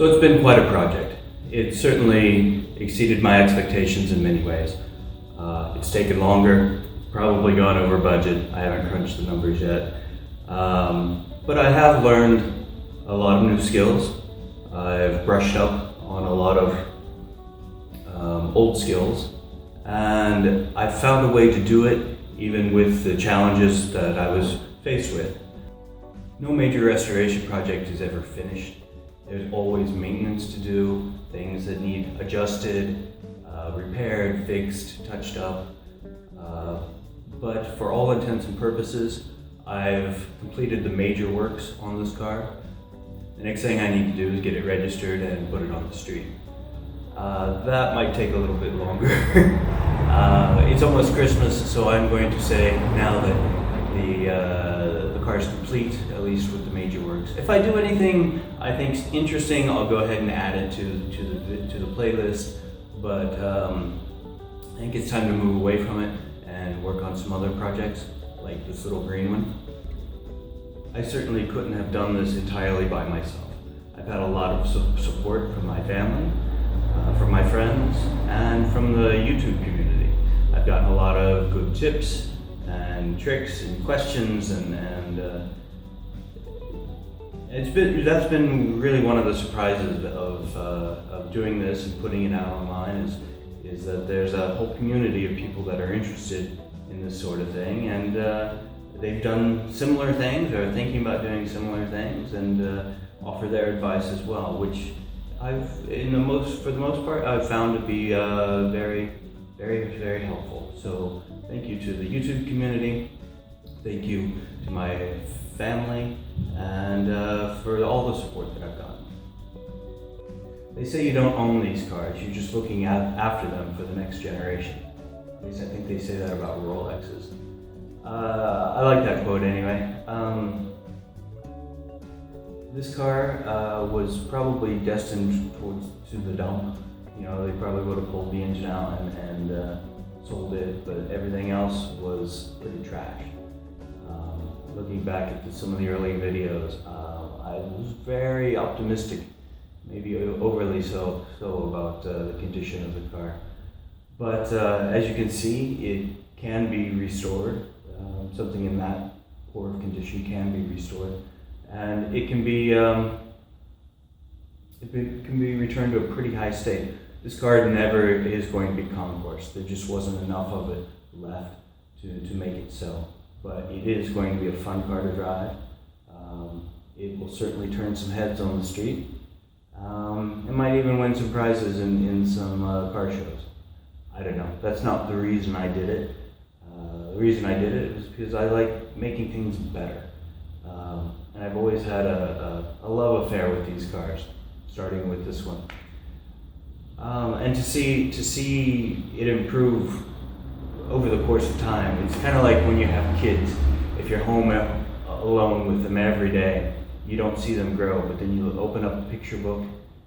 So it's been quite a project. It certainly exceeded my expectations in many ways. It's taken longer, probably gone over budget. I haven't crunched the numbers yet. But I have learned a lot of new skills. I've brushed up on a lot of old skills, and I found a way to do it even with the challenges that I was faced with. No major restoration project is ever finished. There's always maintenance to do, things that need adjusted, repaired, fixed, touched up. But for all intents and purposes, I've completed the major works on this car. The next thing I need to do is get it registered and put it on the street. That might take a little bit longer. It's almost Christmas, so I'm going to say now that the car is complete, at least with the major works. If I do anything I think interesting, I'll go ahead and add it to the playlist. But I think it's time to move away from it and work on some other projects, like this little green one. I certainly couldn't have done this entirely by myself. I've had a lot of support from my family, from my friends, and from the YouTube community. I've gotten a lot of good tips and tricks and questions, and that's been really one of the surprises of doing this and putting it out online is that there's a whole community of people that are interested in this sort of thing, and they've done similar things or are thinking about doing similar things, and offer their advice as well, which for the most part, I've found to be very, very, very helpful. So thank you to the YouTube community, thank you to my family, and for all the support that I've gotten. They say you don't own these cars, you're just looking after them for the next generation. At least I think they say that about Rolexes. I like that quote anyway. This car was probably destined to the dump. You know, they probably would have pulled the engine out and sold it, but everything else was pretty trash. Looking back at some of the early videos, I was very optimistic, maybe overly so about the condition of the car. But as you can see, it can be restored. Something in that poor of condition can be restored, and it can be returned to a pretty high state. This car never is going to be concours. There just wasn't enough of it left to make it so. But it is going to be a fun car to drive. It will certainly turn some heads on the street. It might even win some prizes in some car shows. I don't know. That's not the reason I did it. The reason I did it was because I like making things better. And I've always had a love affair with these cars, starting with this one. And to see it improve over the course of time, it's kind of like when you have kids. If you're home alone with them every day, you don't see them grow, but then you open up a picture book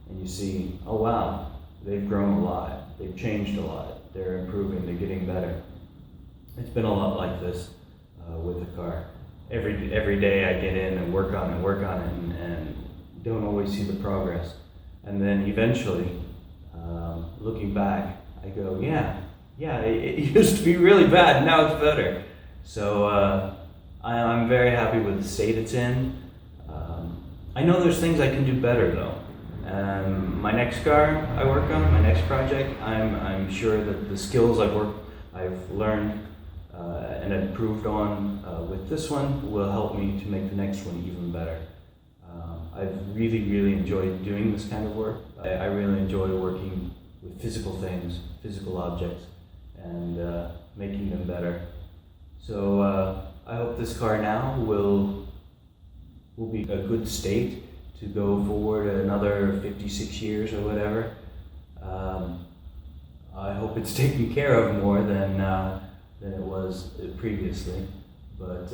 and you see, oh wow, they've grown a lot, they've changed a lot, they're improving, they're getting better. It's been a lot like this with the car. Every day I get in and work on it and don't always see the progress. And then eventually, looking back, I go, yeah, it used to be really bad, and now it's better. So I'm very happy with the state it's in. I know there's things I can do better though. My next car I work on, my next project, I'm sure that the skills I've learned and improved on with this one will help me to make the next one even better. I've really enjoyed doing this kind of work. I really enjoy working with physical things, physical objects, and making them better. So I hope this car now will be a good state to go forward another 56 years or whatever. I hope it's taken care of more than it was previously. But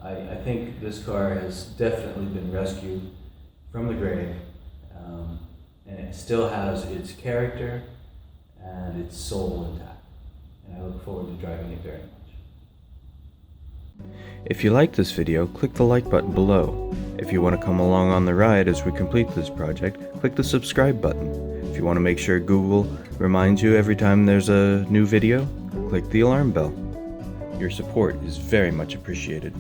I think this car has definitely been rescued from the grave, and it still has its character and its soul intact. And I look forward to driving it very much. If you liked this video, click the like button below. If If you want to come along on the ride as we complete this project, click the subscribe button. If you want to make sure Google reminds you every time there's a new video, click the alarm bell. Your support is very much appreciated.